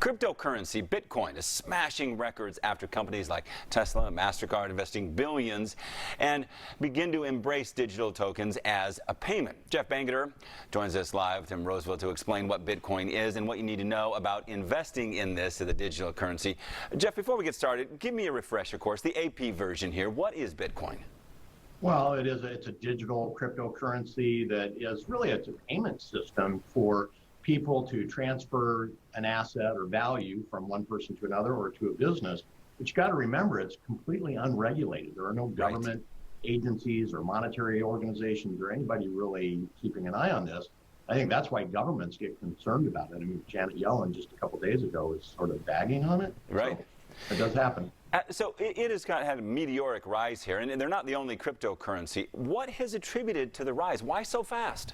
Cryptocurrency, Bitcoin, is smashing records after companies like Tesla and MasterCard investing billions and begin to embrace digital tokens as a payment. Jeff Bangerter joins us live from Roseville to explain what Bitcoin is and what you need to know about investing in this, the digital currency. Jeff, before we get started, give me a refresher course, the AP version here. What is Bitcoin? Well, it's a digital cryptocurrency that is really it's a payment system for people to transfer an asset or value from one person to another or to a business. But you got to remember, it's completely unregulated. There are no government agencies or monetary organizations or anybody really keeping an eye on this. I think that's why governments get concerned about it. I mean, Janet Yellen just a couple of days ago was sort of bagging on it. Right. So it does happen. So it has had a meteoric rise here, and they're not the only cryptocurrency. What has attributed to the rise? Why so fast?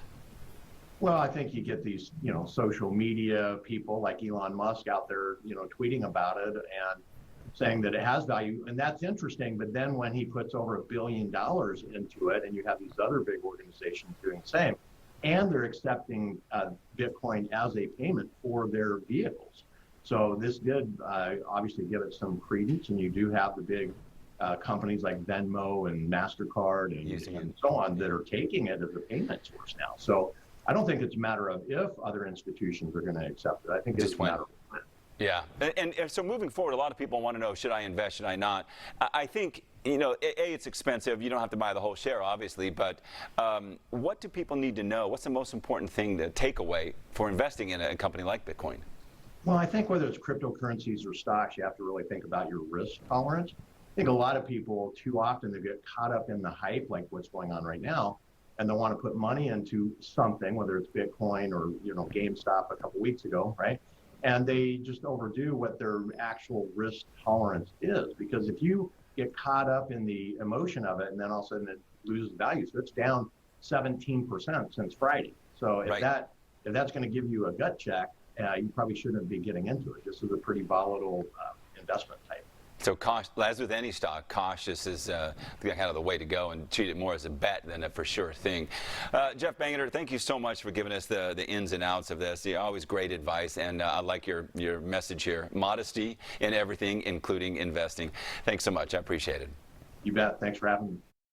Well, I think you get these, social media people like Elon Musk out there, tweeting about it and saying that it has value. And that's interesting. But then when he puts over $1 billion into it, and you have these other big organizations doing the same, and they're accepting Bitcoin as a payment for their vehicles. So this did obviously give it some credence. And you do have the big companies like Venmo and MasterCard and so on that are taking it as a payment source now. So I don't think it's a matter of if other institutions are going to accept it. I think it's a matter of when. Yeah. And so moving forward, a lot of people want to know, should I invest, should I not? I think, it's expensive. You don't have to buy the whole share, obviously. But what do people need to know? What's the most important thing to take away for investing in a company like Bitcoin? Well, I think whether it's cryptocurrencies or stocks, you have to really think about your risk tolerance. I think a lot of people, too often, they get caught up in the hype, like what's going on right now, and they want to put money into something, whether it's Bitcoin or, GameStop a couple weeks ago, right? And they just overdo what their actual risk tolerance is. Because if you get caught up in the emotion of it and then all of a sudden it loses value, so it's down 17% since Friday. So if that's going to give you a gut check, you probably shouldn't be getting into it. This is a pretty volatile investment type. So as with any stock, cautious is kind of the way to go, and treat it more as a bet than a for sure thing. Jeff Bangerter, thank you so much for giving us the ins and outs of this. Always great advice, and I like your message here. Modesty in everything, including investing. Thanks so much. I appreciate it. You bet. Thanks for having me.